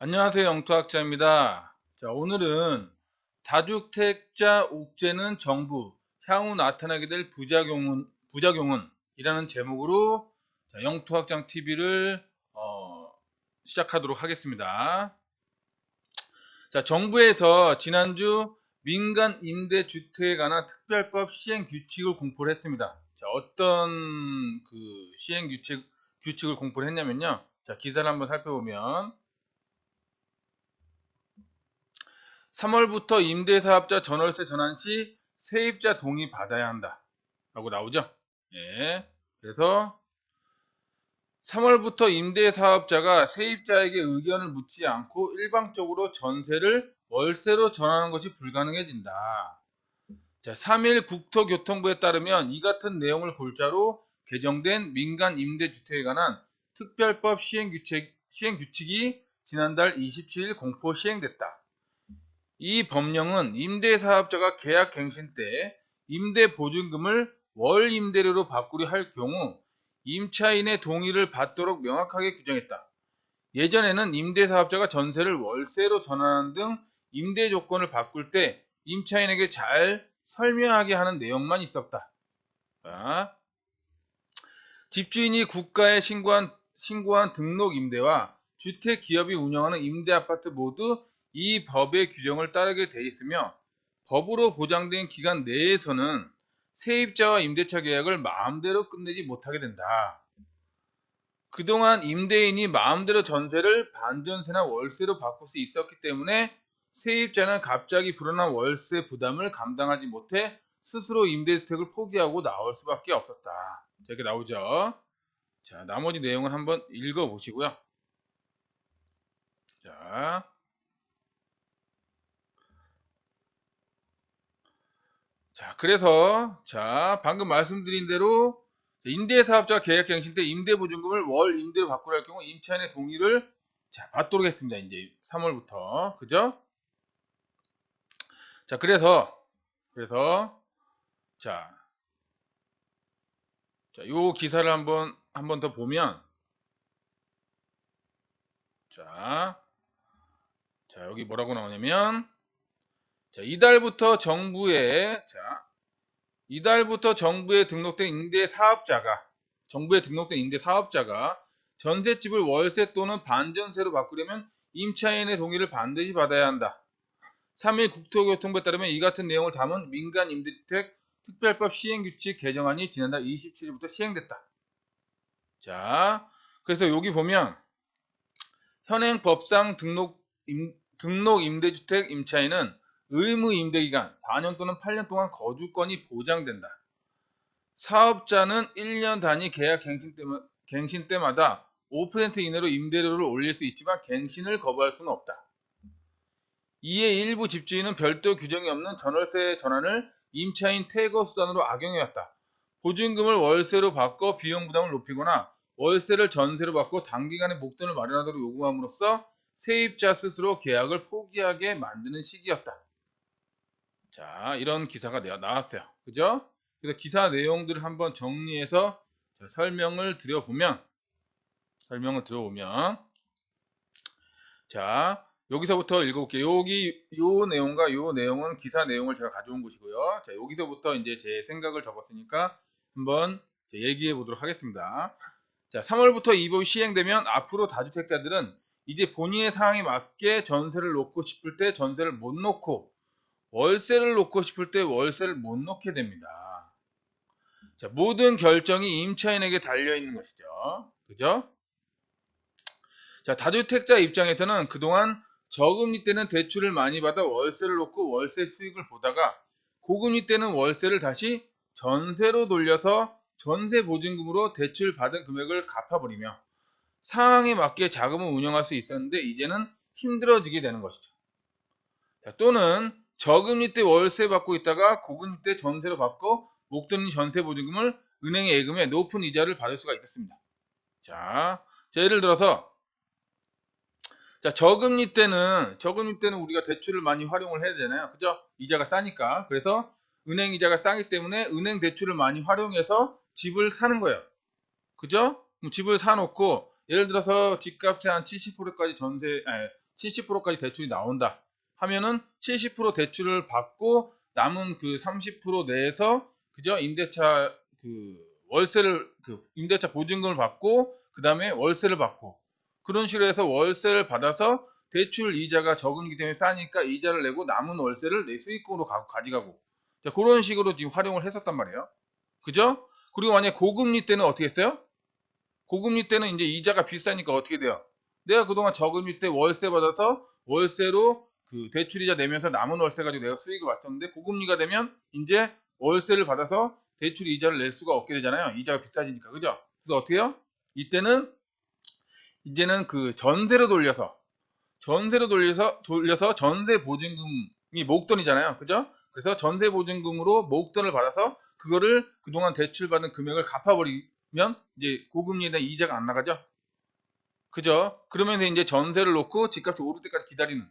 안녕하세요. 영토학자입니다. 자, 오늘은 다주택자 옥죄는 정부, 향후 나타나게 될 부작용은 이라는 제목으로 영토학장 TV를 시작하도록 하겠습니다. 자, 정부에서 지난주 민간 임대주택에 관한 특별법 시행 규칙을 공포를 했습니다. 자, 어떤 그 시행 규칙을 공포를 했냐면요. 자, 기사를 한번 살펴보면 3월부터 임대사업자 전월세 전환 시 세입자 동의 받아야 한다 라고 나오죠. 예. 그래서 3월부터 임대사업자가 세입자에게 의견을 묻지 않고 일방적으로 전세를 월세로 전환하는 것이 불가능해진다. 자, 3일 국토교통부에 따르면 이 같은 내용을 골자로 개정된 민간 임대주택에 관한 특별법 시행규칙이 지난달 27일 공포 시행됐다. 이 법령은 임대사업자가 계약갱신 때 임대보증금을 월임대료로 바꾸려 할 경우 임차인의 동의를 받도록 명확하게 규정했다. 예전에는 임대사업자가 전세를 월세로 전환하는 등 임대 조건을 바꿀 때 임차인에게 잘 설명하게 하는 내용만 있었다. 자, 집주인이 국가에 신고한 등록 임대와 주택기업이 운영하는 임대아파트 모두 이 법의 규정을 따르게 돼 있으며 법으로 보장된 기간 내에서는 세입자와 임대차 계약을 마음대로 끝내지 못하게 된다. 그동안 임대인이 마음대로 전세를 반전세나 월세로 바꿀 수 있었기 때문에 세입자는 갑자기 불어난 월세 부담을 감당하지 못해 스스로 임대주택을 포기하고 나올 수밖에 없었다. 이렇게 나오죠. 자, 나머지 내용을 한번 읽어 보시고요. 그래서 방금 말씀드린 대로 임대사업자 계약갱신 때 임대보증금을 월 임대로 바꾸려 할 경우 임차인의 동의를 받도록 했습니다. 이제 3월부터. 그죠? 자, 그래서 자, 요 기사를 한 번 더 보면 여기 뭐라고 나오냐면 이달부터 정부에 등록된 임대사업자가 전셋집을 월세 또는 반전세로 바꾸려면 임차인의 동의를 반드시 받아야 한다. 3일 국토교통부에 따르면 이 같은 내용을 담은 민간 임대주택 특별법 시행규칙 개정안이 지난달 27일부터 시행됐다. 자, 그래서 여기 보면 현행 법상 등록 임대주택 임차인은 의무 임대기간 4년 또는 8년 동안 거주권이 보장된다. 사업자는 1년 단위 계약 갱신 때마다 5% 이내로 임대료를 올릴 수 있지만 갱신을 거부할 수는 없다. 이에 일부 집주인은 별도 규정이 없는 전월세 전환을 임차인 퇴거 수단으로 악용해왔다. 보증금을 월세로 바꿔 비용 부담을 높이거나 월세를 전세로 바꿔 단기간에 목돈을 마련하도록 요구함으로써 세입자 스스로 계약을 포기하게 만드는 시기였다. 자, 이런 기사가 나왔어요. 그죠? 그래서 기사 내용들을 한번 정리해서 설명을 드려보면 자, 여기서부터 읽어볼게요. 요 내용은 기사 내용을 제가 가져온 것이고요. 자, 여기서부터 이제 제 생각을 적었으니까 한번 얘기해 보도록 하겠습니다. 자, 3월부터 이 법이 시행되면 앞으로 다주택자들은 이제 본인의 상황에 맞게 전세를 놓고 싶을 때 전세를 못 놓고 월세를 놓고 싶을 때 월세를 못 놓게 됩니다. 자, 모든 결정이 임차인에게 달려 있는 것이죠. 그죠? 자, 다주택자 입장에서는 그동안 저금리 때는 대출을 많이 받아 월세를 놓고 월세 수익을 보다가 고금리 때는 월세를 다시 전세로 돌려서 전세 보증금으로 대출 받은 금액을 갚아버리며 상황에 맞게 자금을 운영할 수 있었는데 이제는 힘들어지게 되는 것이죠. 자, 또는 저금리 때 월세 받고 있다가 고금리 때 전세로 받고 목돈인 전세 보증금을 은행에 예금해 높은 이자를 받을 수가 있었습니다. 자, 예를 들어서 저금리 때는 우리가 대출을 많이 활용을 해야 되잖아요. 그죠? 이자가 싸니까. 그래서 은행 이자가 싸기 때문에 은행 대출을 많이 활용해서 집을 사는 거예요. 그죠? 집을 사놓고 예를 들어서 집값의 한 70%까지 70%까지 대출이 나온다 하면은 70% 대출을 받고 남은 그 30% 내에서 그죠? 임대차 그 월세를 그 임대차 보증금을 받고 그 다음에 월세를 받고 그런 식으로 해서 월세를 받아서 대출 이자가 적은이기 때문에 싸니까 이자를 내고 남은 월세를 내 수익금으로 가져가고 자, 그런 식으로 지금 활용을 했었단 말이에요. 그죠? 그리고 만약에 고금리 때는 어떻게 했어요? 고금리 때는 이제 이자가 비싸니까 어떻게 돼요? 내가 그동안 저금리 때 월세 받아서 월세로 그 대출이자 내면서 남은 월세 가지고 내가 수익을 봤었는데 고금리가 되면 이제 월세를 받아서 대출 이자를 낼 수가 없게 되잖아요. 이자가 비싸지니까. 그죠? 그래서 어떻게 해요? 이때는 이제는 그 전세로 돌려서 전세 보증금이 목돈이잖아요. 그죠? 그래서 전세 보증금으로 목돈을 받아서 그거를 그동안 대출받은 금액을 갚아버리면 이제 고금리에 대한 이자가 안 나가죠. 그죠? 그러면서 이제 전세를 놓고 집값이 오를 때까지 기다리는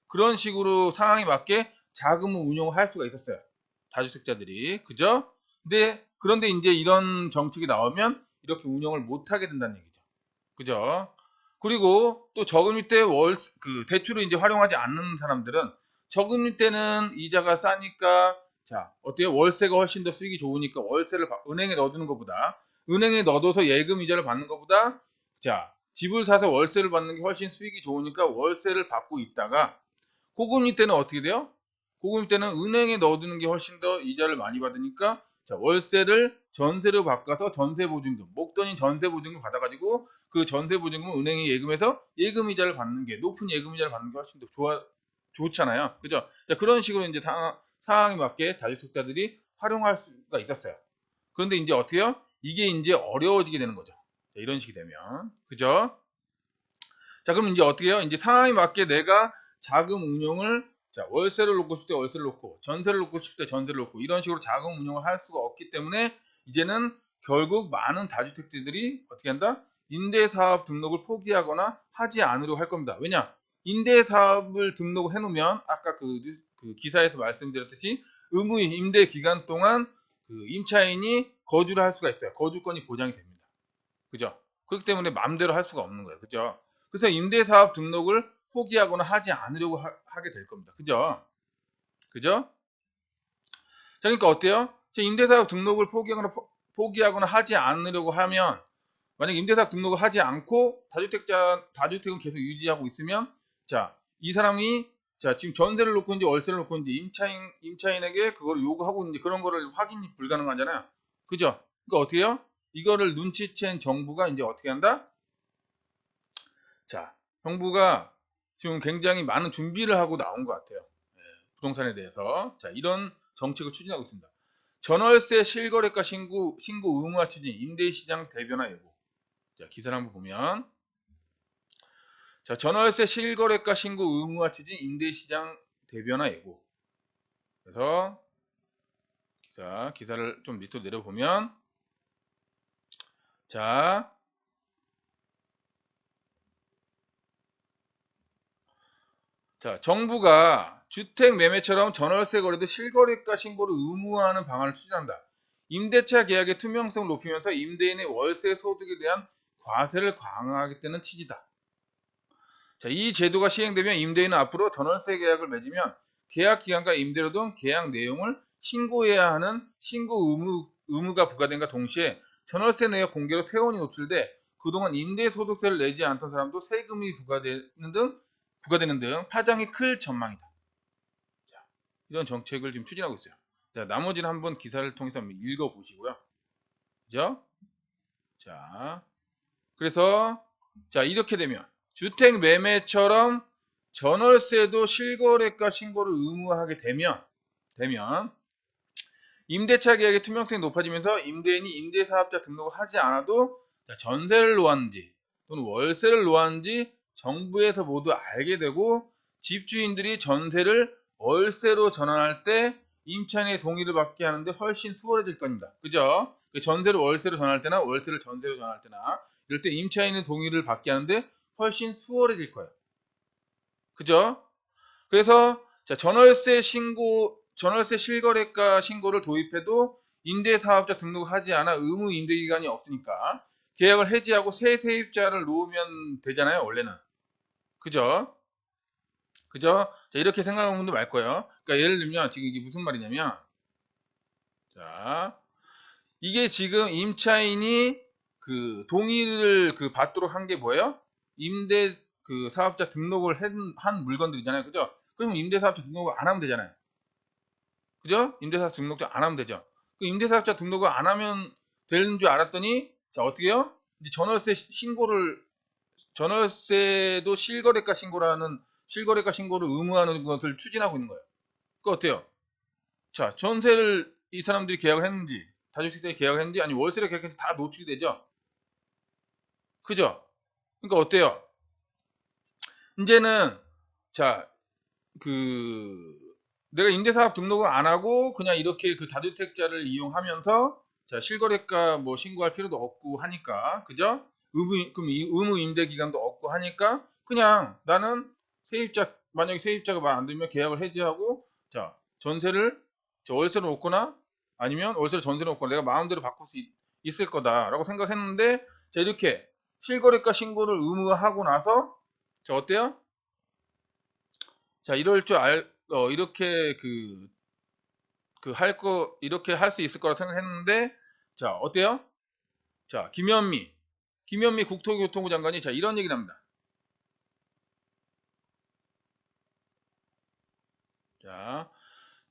그런 식으로 상황에 맞게 자금을 운용을 할 수가 있었어요. 다주택자들이. 그죠? 그런데 이제 이런 정책이 나오면 이렇게 운영을 못 하게 된다는 얘기죠. 그죠? 그리고 또 저금리 때 그 대출을 이제 활용하지 않는 사람들은 저금리 때는 이자가 싸니까 자, 어때요? 월세가 훨씬 더 수익이 좋으니까 은행에 넣어두는 것보다 은행에 넣어둬서 예금 이자를 받는 것보다 자, 집을 사서 월세를 받는 게 훨씬 수익이 좋으니까 월세를 받고 있다가 고금리 때는 어떻게 돼요? 고금리 때는 은행에 넣어두는 게 훨씬 더 이자를 많이 받으니까 자, 월세를 전세로 바꿔서 전세보증금, 목돈인 전세보증금 받아가지고 그 전세보증금을 은행에 예금해서 예금이자를 받는 게 높은 예금이자를 받는 게 훨씬 더 좋잖아요. 그죠? 자, 그런 식으로 이제 상황에 맞게 다주택자들이 활용할 수가 있었어요. 그런데 이제 어떻게요? 이게 이제 어려워지게 되는 거죠. 자, 이런 식이 되면. 그죠? 자, 그럼 이제 어떻게 해요? 이제 상황에 맞게 내가 자금 운용을 자, 월세를 놓고 싶을 때 월세를 놓고 전세를 놓고 싶을 때 전세를 놓고 이런 식으로 자금 운용을 할 수가 없기 때문에 이제는 결국 많은 다주택자들이 어떻게 한다? 임대사업 등록을 포기하거나 하지 않으려고 할 겁니다. 왜냐? 임대사업을 등록을 해놓으면 아까 그 기사에서 말씀드렸듯이 의무 임대 기간 동안 그 임차인이 거주를 할 수가 있어요. 거주권이 보장이 됩니다. 그죠? 그렇기 때문에 마음대로 할 수가 없는 거예요. 그죠? 그래서 임대사업 등록을 포기하거나 하지 않으려고 하게 될 겁니다. 그죠? 그죠? 자, 그러니까 어때요? 임대사업 등록을 포기하거나 하지 않으려고 하면 만약 임대사업 등록을 하지 않고 다주택은 계속 유지하고 있으면 자, 이 사람이 자, 지금 전세를 놓고 이제 월세를 놓고 이제 임차인에게 그걸 요구하고 있는데 그런 거를 확인이 불가능하잖아요. 그죠? 그러니까 어떻게 해요? 이거를 눈치챈 정부가 이제 어떻게 한다? 자, 정부가 지금 굉장히 많은 준비를 하고 나온 것 같아요. 부동산에 대해서. 자, 이런 정책을 추진하고 있습니다. 전월세 실거래가 신고 의무화 추진, 임대시장 대변화 예고. 자, 기사를 한번 보면. 자, 전월세 실거래가 신고 의무화 추진, 임대시장 대변화 예고. 그래서, 기사를 좀 밑으로 내려보면. 자, 정부가 주택 매매처럼 전월세 거래도 실거래가 신고를 의무화하는 방안을 추진한다. 임대차 계약의 투명성을 높이면서 임대인의 월세 소득에 대한 과세를 강화하겠다는 취지다. 자, 이 제도가 시행되면 임대인은 앞으로 전월세 계약을 맺으면 계약 기간과 임대료 등 계약 내용을 신고해야 하는 신고 의무가 부과된과 동시에 전월세 내역 공개로 세원이 노출돼 그동안 임대소득세를 내지 않던 사람도 세금이 부과되는 등 파장이 클 전망이다. 자, 이런 정책을 지금 추진하고 있어요. 자, 나머지는 한번 기사를 통해서 한번 읽어보시고요. 그죠? 자, 그래서 자, 이렇게 되면 주택 매매처럼 전월세도 실거래가 신고를 의무화하게 되면 임대차 계약의 투명성이 높아지면서 임대인이 임대사업자 등록을 하지 않아도 전세를 놓았는지 또는 월세를 놓았는지 정부에서 모두 알게 되고 집주인들이 전세를 월세로 전환할 때 임차인의 동의를 받게 하는데 훨씬 수월해질 겁니다. 그죠? 전세를 월세로 전환할 때나 월세를 전세로 전환할 때나 이럴 때 임차인의 동의를 받게 하는데 훨씬 수월해질 거예요. 그죠? 그래서 전월세 실거래가 신고를 도입해도 임대사업자 등록하지 않아 의무 임대기간이 없으니까 계약을 해지하고 새 세입자를 놓으면 되잖아요, 원래는. 그죠? 그죠? 자, 이렇게 생각하는 분도 많을 거예요. 그러니까 예를 들면 지금 이게 무슨 말이냐면, 자, 이게 지금 임차인이 그 동의를 그 받도록 한 게 뭐예요? 임대 그 사업자 등록을 한 물건들이잖아요. 그죠? 그럼 임대 사업자 등록을 안 하면 되잖아요. 그죠? 임대 사업자 등록을 안 하면 되죠. 그 임대 사업자 등록을 안 하면 되는 줄 알았더니 자, 어떻게 해요? 이제 전월세도 실거래가 신고를 의무화하는 것을 추진하고 있는 거예요. 그거 어때요? 자, 전세를 이 사람들이 계약을 했는지, 다주택자에 계약을 했는지, 아니 월세를 계약했는지 다 노출이 되죠? 그죠? 그러니까 어때요? 이제는, 자, 그, 내가 임대사업 등록을 안 하고, 그냥 이렇게 그 다주택자를 이용하면서, 자, 실거래가 뭐 신고할 필요도 없고 하니까, 그죠? 그럼 의무 임대 기간도 없고 하니까, 그냥 나는 만약에 세입자가 말 안 들면 계약을 해지하고, 자, 월세를 놓거나, 아니면 월세를 전세로 놓거나, 내가 마음대로 바꿀 수 있을 거다라고 생각했는데, 자, 이렇게 실거래가 신고를 의무화하고 나서, 자, 어때요? 자, 이렇게 이렇게 할 수 있을 거라 생각했는데, 자, 어때요? 자, 김현미 국토교통부 장관이 자, 이런 얘기를 합니다. 자,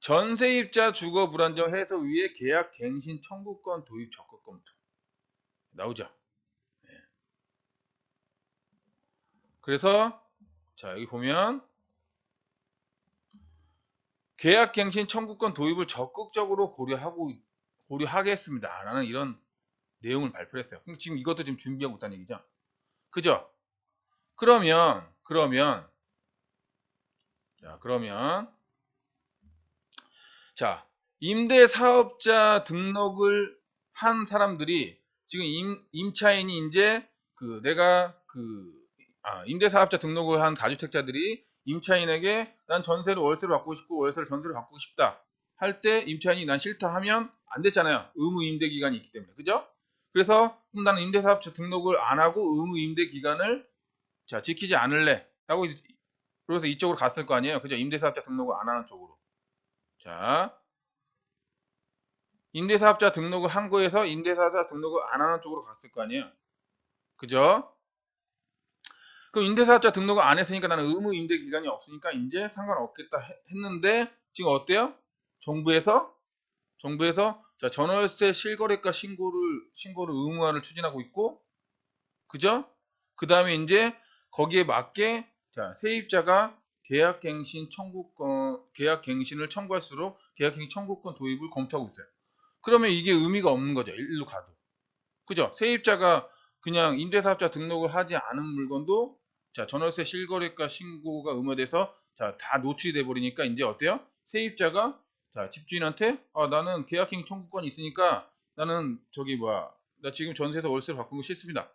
전세입자 주거 불안정 해소 위해 계약 갱신 청구권 도입 적극 검토. 나오죠? 네. 그래서, 자, 여기 보면, 계약갱신 청구권 도입을 적극적으로 고려하겠습니다. 라는 이런 내용을 발표했어요. 지금 이것도 지금 준비하고 있다는 얘기죠. 그죠? 그러면, 자, 임대사업자 등록을 한 사람들이 지금 임차인이 이제 임대사업자 등록을 한 다주택자들이 임차인에게 난 전세를 월세로 바꾸고 싶고 월세를 전세로 바꾸고 싶다 할 때 임차인이 난 싫다 하면 안 됐잖아요. 의무 임대 기간이 있기 때문에. 그죠? 그래서 그럼 나는 임대사업자 등록을 안 하고 의무 임대 기간을 자, 지키지 않을래 라고 그래서 이쪽으로 갔을 거 아니에요. 그죠? 임대사업자 등록을 안 하는 쪽으로. 자, 임대사업자 등록을 한 거에서 임대사업자 등록을 안 하는 쪽으로 갔을 거 아니에요. 그죠? 그럼 임대사업자 등록을 안 했으니까 나는 의무 임대 기간이 없으니까 이제 상관없겠다 했는데 지금 어때요? 정부에서 자, 전월세 실거래가 신고를 의무화를 추진하고 있고, 그죠? 그 다음에 이제 거기에 맞게 자, 세입자가 계약갱신을 청구할수록 계약갱신 청구권 도입을 검토하고 있어요. 그러면 이게 의미가 없는 거죠. 일로 가도. 그죠? 세입자가 그냥 임대사업자 등록을 하지 않은 물건도 자, 전월세 실거래가 신고가 의무화돼서 자, 다 노출이 돼 버리니까 이제 어때요? 세입자가 자, 집주인한테 나는 계약행위 청구권이 있으니까 나는 나 지금 전세에서 월세로 바꾼 거 싫습니다.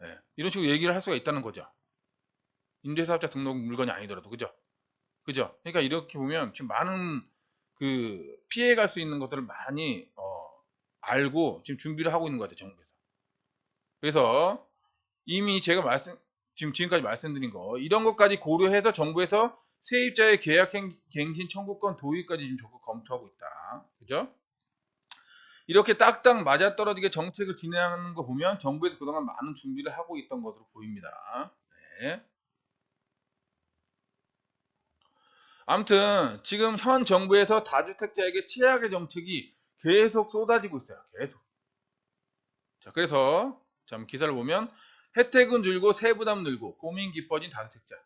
네, 이런 식으로 얘기를 할 수가 있다는 거죠. 임대사업자 등록 물건이 아니더라도 그죠? 그죠? 그러니까 이렇게 보면 지금 많은 그 피해갈 수 있는 것들을 많이 알고 지금 준비를 하고 있는 것 같아요, 정부에서. 그래서 이미 지금까지 말씀드린 거 이런 것까지 고려해서 정부에서 세입자의 계약갱신 청구권 도입까지 지금 적극 검토하고 있다. 그죠? 이렇게 딱딱 맞아떨어지게 정책을 진행하는 거 보면 정부에서 그동안 많은 준비를 하고 있던 것으로 보입니다. 네. 아무튼 지금 현 정부에서 다주택자에게 최악의 정책이 계속 쏟아지고 있어요. 계속. 자, 그래서 기사를 보면 혜택은 줄고 세부담 늘고 고민 깊어진 다주택자.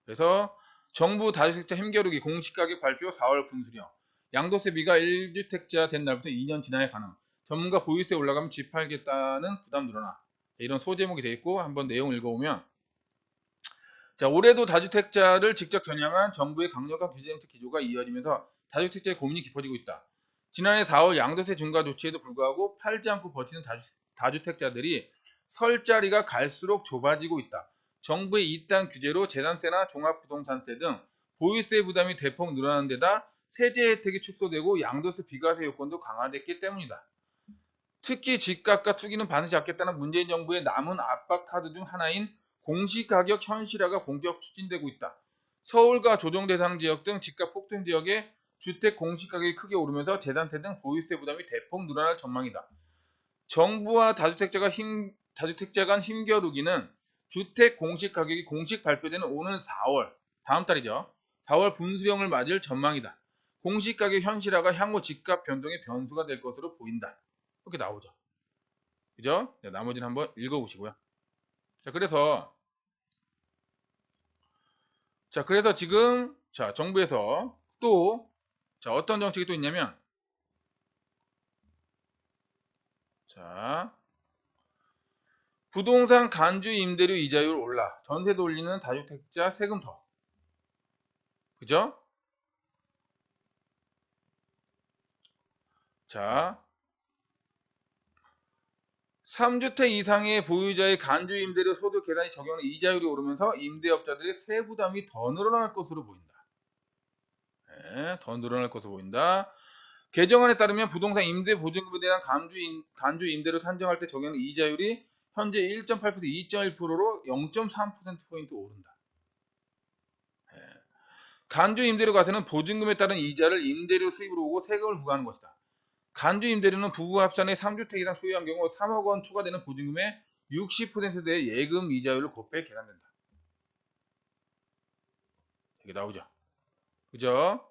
그래서 정부 다주택자 힘겨루기 공시가격 발표 4월 분수령. 양도세비가 1주택자 된 날부터 2년 지나야 가능. 전문가 보유세 올라가면 집 팔겠다는 부담 늘어나. 이런 소제목이 되어 있고 한번 내용 읽어보면 자, 올해도 다주택자를 직접 겨냥한 정부의 강력한 규제정책 기조가 이어지면서 다주택자의 고민이 깊어지고 있다. 지난해 4월 양도세 중과 조치에도 불구하고 팔지 않고 버티는 다주택자들이 설 자리가 갈수록 좁아지고 있다. 정부의 이딴 규제로 재산세나 종합부동산세 등 보유세 부담이 대폭 늘어나는 데다 세제 혜택이 축소되고 양도세 비과세 요건도 강화됐기 때문이다. 특히 집값과 투기는 반드시 잡겠다는 문재인 정부의 남은 압박 카드 중 하나인 공시가격 현실화가 본격 추진되고 있다. 서울과 조정 대상 지역 등 집값 폭등 지역에 주택 공시가격이 크게 오르면서 재산세 등 보유세 부담이 대폭 늘어날 전망이다. 정부와 다주택자 간 힘겨루기는 주택 공시가격이 공식 발표되는 오는 4월, 다음 달이죠. 4월 분수령을 맞을 전망이다. 공시가격 현실화가 향후 집값 변동의 변수가 될 것으로 보인다. 이렇게 나오죠. 그죠? 네, 나머지는 한번 읽어보시고요. 그래서 지금 정부에서 또 어떤 정책이 또 있냐면 부동산 간주 임대료 이자율 올라 전세 돌리는 다주택자 세금 더. 그죠? 3주택 이상의 보유자의 간주 임대료 소득 계산이 적용하는 이자율이 오르면서 임대업자들의 세부담이 더 늘어날 것으로 보인다. 네, 더 늘어날 것으로 보인다. 개정안에 따르면 부동산 임대 보증금에 대한 간주 임대료 산정할 때 적용하는 이자율이 현재 1.8%, 2.1%로 0.3%포인트 오른다. 네. 간주 임대료 과세는 보증금에 따른 이자를 임대료 수입으로 오고 세금을 부과하는 것이다. 간주 임대료는 부부 합산의 3주택 이상 소유한 경우 3억 원 추가되는 보증금의 60%대의 예금 이자율을 곱해 계산된다. 이게 나오죠. 그죠?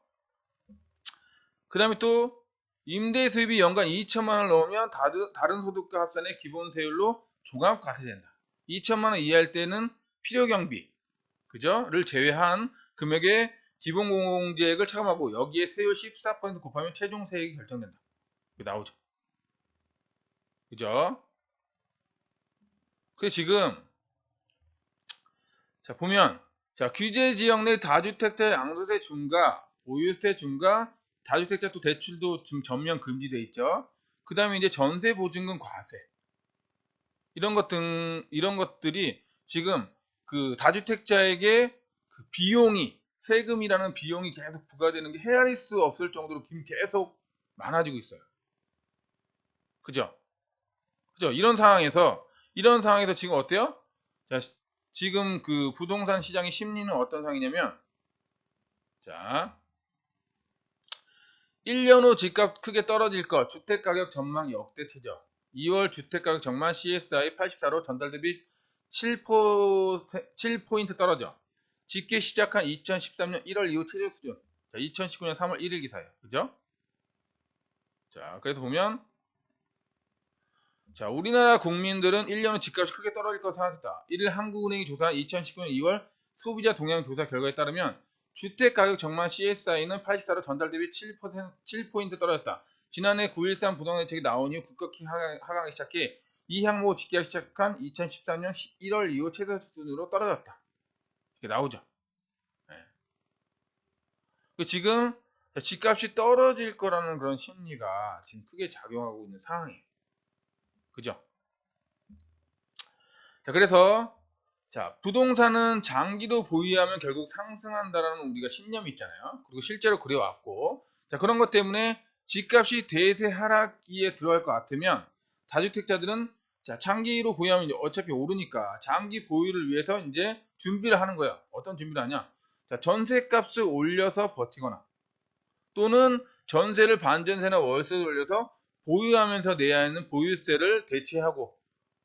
그 다음에 또 임대 수입이 연간 2천만 원을 넘으면 다른 소득과 합산의 기본세율로 종합과세된다. 2천만 원 이하일 때는 필요경비, 그죠?를 제외한 금액의 기본공제액을 차감하고 여기에 세율 14% 곱하면 최종 세액이 결정된다. 나오죠. 그죠? 그 지금 보면 규제 지역 내 다주택자 양도세 중과 보유세 중과 다주택자 또 대출도 지금 전면 금지돼 있죠. 그 다음에 이제 전세 보증금 과세 이런 것들이 지금 그 다주택자에게 그 비용이 세금이라는 비용이 계속 부과되는 게 헤아릴 수 없을 정도로 지금 계속 많아지고 있어요. 그죠? 이런 상황에서 지금 어때요? 지금 그 부동산 시장의 심리는 어떤 상황이냐면 1년 후 집값 크게 떨어질 것 주택가격 전망 역대 최저 2월 주택가격 전망 CSI 84로 전달 대비 7포인트 떨어져 집계 시작한 2013년 1월 이후 최저 수준 2019년 3월 1일 기사예요. 그죠? 그래서 보면 우리나라 국민들은 1년 후 집값이 크게 떨어질 것을 생각했다. 1일 한국은행이 조사한 2019년 2월 소비자 동향 조사 결과에 따르면 주택가격 전망 CSI는 84로 전달 대비 7포인트 떨어졌다. 지난해 9.13 부동산 대책이 나온 이후 급격히 하강하기 시작해 이 항목 집계하기 시작한 2013년 1월 이후 최저 수준으로 떨어졌다. 이렇게 나오죠. 네. 지금 집값이 떨어질 거라는 그런 심리가 지금 크게 작용하고 있는 상황이에요. 그죠? 그래서 부동산은 장기로 보유하면 결국 상승한다라는 우리가 신념이 있잖아요. 그리고 실제로 그래왔고 그런 것 때문에 집값이 대세 하락기에 들어갈 것 같으면 다주택자들은 장기로 보유하면 이제 어차피 오르니까 장기 보유를 위해서 이제 준비를 하는 거예요. 어떤 준비를 하냐? 전세값을 올려서 버티거나 또는 전세를 반전세나 월세를 올려서 보유하면서 내야 하는 보유세를 대체하고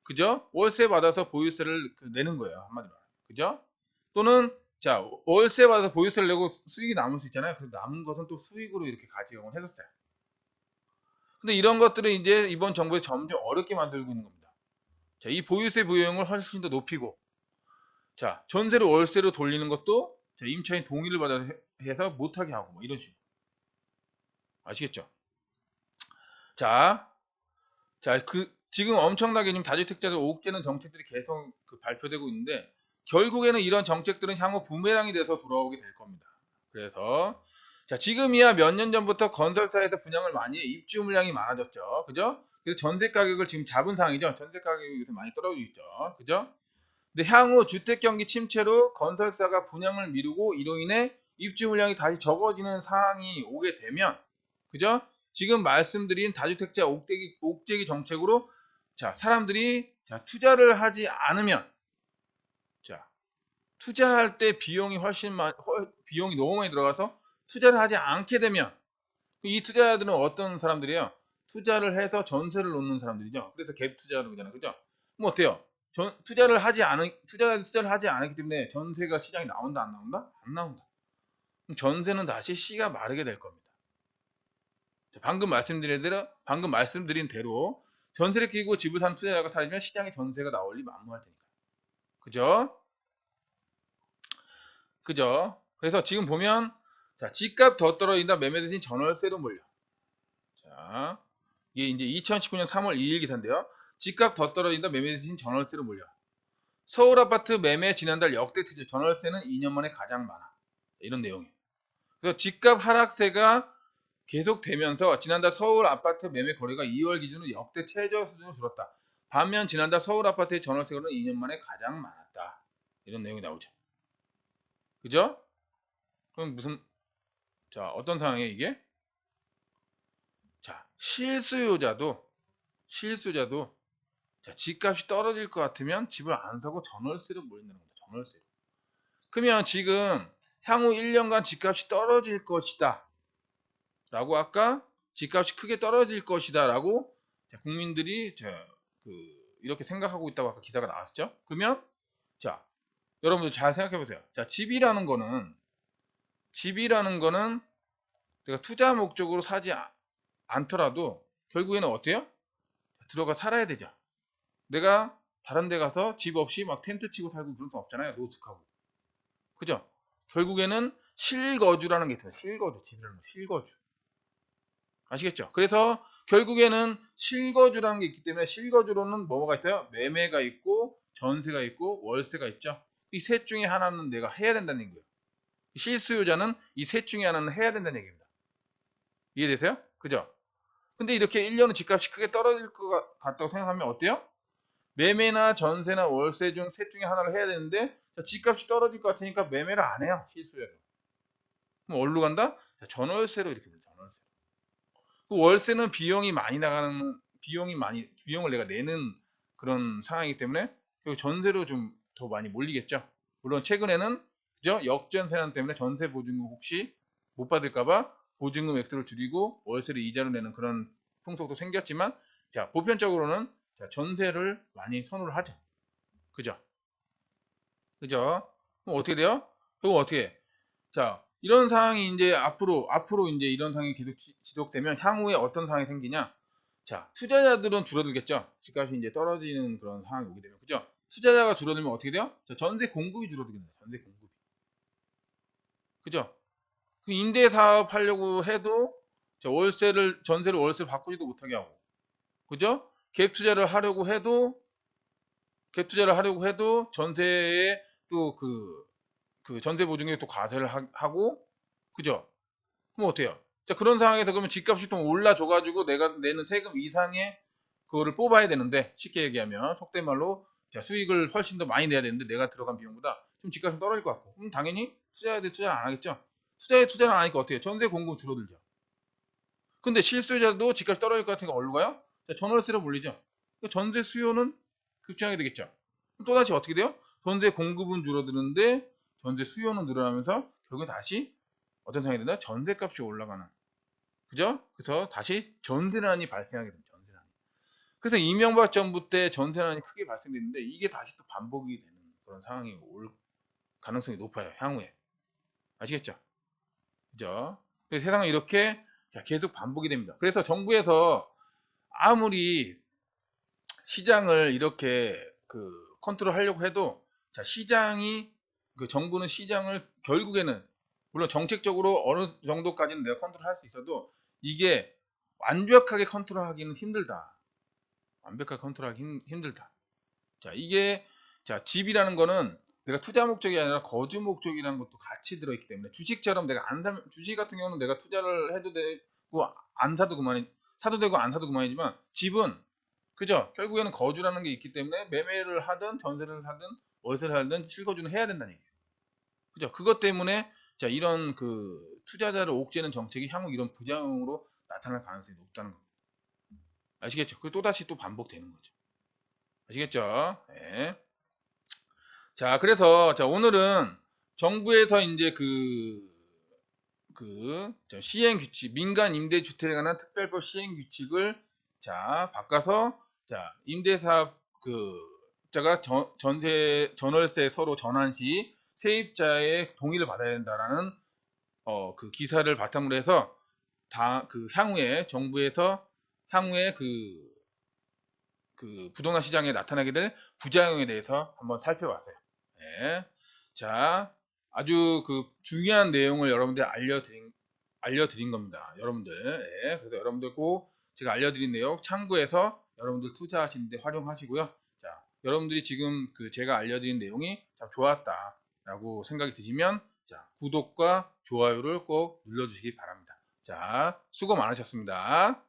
그죠? 월세 받아서 보유세를 내는 거예요. 한마디로. 그죠? 또는 월세 받아서 보유세를 내고 수익이 남을 수 있잖아요. 그래서 남은 것은 또 수익으로 이렇게 가져가곤 했었어요. 근데 이런 것들은 이제 이번 정부에서 점점 어렵게 만들고 있는 겁니다. 이 보유세 부여율을 훨씬 더 높이고 전세를 월세로 돌리는 것도 임차인 동의를 받아서 해서 못하게 하고 뭐 이런 식으로. 아시겠죠? 지금 엄청나게 지금 다주택자들 옥죄는 정책들이 계속 발표되고 있는데 결국에는 이런 정책들은 향후 부메랑이 돼서 돌아오게 될 겁니다. 그래서 지금이야 몇 년 전부터 건설사에서 분양을 많이 해 입주 물량이 많아졌죠. 그죠? 그래서 전세 가격을 지금 잡은 상황이죠. 전세 가격이 요새 많이 떨어지고 있죠. 그죠? 근데 향후 주택 경기 침체로 건설사가 분양을 미루고 이로 인해 입주 물량이 다시 적어지는 상황이 오게 되면 그죠? 지금 말씀드린 다주택자 옥죄기 정책으로 사람들이 투자를 하지 않으면 투자할 때 비용이 비용이 너무 많이 들어가서 투자를 하지 않게 되면 이 투자자들은 어떤 사람들이에요? 투자를 해서 전세를 놓는 사람들이죠. 그래서 갭 투자라고 그러잖아요. 그죠? 그럼 어때요? 투자를 하지 않았기 때문에 전세가 시장에 나온다, 안 나온다? 안 나온다. 그럼 전세는 다시 씨가 마르게 될 겁니다. 방금 말씀드린 대로 전세를 끼고 집을 산 투자자가 사라지면 시장에 전세가 나올 리 만무할 테니까. 그죠? 그죠? 그래서 지금 보면 자, 집값 더 떨어진다 매매 대신 전월세로 몰려. 자, 이게 이제 2019년 3월 2일 기사인데요. 집값 더 떨어진다 매매 대신 전월세로 몰려. 서울 아파트 매매 지난달 역대 트집 전월세는 2년 만에 가장 많아. 이런 내용이에요. 그래서 집값 하락세가 계속되면서 지난달 서울 아파트 매매 거래가 2월 기준으로 역대 최저 수준으로 줄었다. 반면 지난달 서울 아파트의 전월세 거래는 2년 만에 가장 많았다. 이런 내용이 나오죠. 그죠? 그럼 자, 어떤 상황이에요, 이게? 자, 실수요자도 자, 집값이 떨어질 것 같으면 집을 안 사고 전월세로 몰린다는 겁니다. 전월세로. 그러면 지금 향후 1년간 집값이 떨어질 것이다. 라고 아까 집값이 크게 떨어질 것이다. 라고 국민들이 이렇게 생각하고 있다고 아까 기사가 나왔죠. 그러면 자, 여러분들 잘 생각해 보세요. 자, 집이라는 거는 내가 투자 목적으로 사지 않더라도 결국에는 어때요? 들어가 살아야 되죠. 내가 다른 데 가서 집 없이 막 텐트 치고 살고 그런 수 없잖아요. 노숙하고. 그죠? 결국에는 실거주라는 게 있어요. 실거주. 집이라는 거. 실거주. 아시겠죠? 그래서 결국에는 실거주라는 게 있기 때문에 실거주로는 뭐가 있어요? 매매가 있고 전세가 있고 월세가 있죠. 이 셋 중에 하나는 내가 해야 된다는 얘기예요. 실수요자는 이 셋 중에 하나는 해야 된다는 얘기입니다. 이해되세요? 그죠? 근데 이렇게 1년은 집값이 크게 떨어질 것 같다고 생각하면 어때요? 매매나 전세나 월세 중 셋 중에 하나를 해야 되는데 집값이 떨어질 것 같으니까 매매를 안 해요. 실수요자. 그럼 어디로 간다? 전월세로 이렇게 됩니다. 전월세. 그 월세는 비용이 많이 나가는 비용을 내가 내는 그런 상황이기 때문에 전세로 좀 더 많이 몰리겠죠. 물론 최근에는 그죠? 역전세난 때문에 전세 보증금 혹시 못 받을까봐 보증금 액수를 줄이고 월세를 이자로 내는 그런 풍속도 생겼지만 자, 보편적으로는 자, 전세를 많이 선호를 하죠. 그죠? 그죠? 그럼 어떻게 돼요? 그럼 어떻게 해? 자, 이런 상황이 이제 앞으로 이제 이런 상황이 계속 지속되면 향후에 어떤 상황이 생기냐? 자, 투자자들은 줄어들겠죠. 집값이 이제 떨어지는 그런 상황이 오게 되면. 그죠? 투자자가 줄어들면 어떻게 돼요? 자, 전세 공급이 줄어들겠네요. 전세 공급이. 그죠? 그 임대 사업 하려고 해도 자, 전세를 월세를 바꾸지도 못하게 하고. 그죠? 갭 투자를 하려고 해도 전세에 또 그 전세 보증에 또 과세를 하고, 그죠? 그럼 어때요? 자, 그런 상황에서 그러면 집값이 좀 올라줘가지고 내가 내는 세금 이상의 그거를 뽑아야 되는데, 쉽게 얘기하면, 속된 말로, 자, 수익을 훨씬 더 많이 내야 되는데, 내가 들어간 비용보다 좀 집값이 떨어질 것 같고, 그럼 당연히 투자를 안 하겠죠? 투자를 안 하니까 어떻게 해요? 전세 공급 줄어들죠. 근데 실수요자도 집값이 떨어질 것 같으니까 어디로 가요? 자, 전월세로 몰리죠. 그러니까 전세 수요는 급증하게 되겠죠. 그럼 또다시 어떻게 돼요? 전세 공급은 줄어드는데 전세 수요는 늘어나면서 결국엔 다시 어떤 상황이 된다? 전세값이 올라가는. 그죠? 그래서 다시 전세난이 발생하게 됩니다. 전세난. 그래서 이명박 정부 때 전세난이 크게 발생됐는데 이게 다시 또 반복이 되는 그런 상황이 올 가능성이 높아요. 향후에. 아시겠죠? 그죠? 그래서 세상은 이렇게 계속 반복이 됩니다. 그래서 정부에서 아무리 시장을 이렇게 컨트롤 하려고 해도 자, 정부는 시장을 결국에는 물론 정책적으로 어느 정도까지는 내가 컨트롤 할 수 있어도 이게 완벽하게 컨트롤하기는 힘들다. 완벽하게 컨트롤하기 힘들다. 자, 이게 자, 집이라는 거는 내가 투자 목적이 아니라 거주 목적이라는 것도 같이 들어있기 때문에 주식처럼 내가 주식 같은 경우는 내가 투자를 해도 되고 안 사도 그만이 사도 되고 안 사도 그만이지만 집은 그죠? 결국에는 거주라는 게 있기 때문에 매매를 하든 전세를 하든 월세를 하든 실거주는 해야 된다는 얘기예요. 그죠? 그것 때문에 자, 이런 투자자를 옥죄는 정책이 향후 이런 부작용으로 나타날 가능성이 높다는 겁니다. 아시겠죠? 그 또다시 또 반복되는 거죠. 아시겠죠? 네. 자, 그래서 자, 오늘은 정부에서 이제 시행 규칙, 민간 임대주택에 관한 특별법 시행 규칙을 자, 바꿔서 자, 임대사업 자가 전월세 서로 전환 시 세입자의 동의를 받아야 된다라는 기사를 바탕으로 해서 향후에 정부에서 향후에 부동산 시장에 나타나게 될 부작용에 대해서 한번 살펴봤어요. 네. 자, 아주 중요한 내용을 여러분들 알려드린 겁니다. 여러분들. 예, 그래서 여러분들 꼭 제가 알려드린 내용 참고해서 여러분들 투자하시는데 활용하시고요. 자, 여러분들이 지금 제가 알려드린 내용이 참 좋았다라고 생각이 드시면 자, 구독과 좋아요를 꼭 눌러주시기 바랍니다. 자, 수고 많으셨습니다.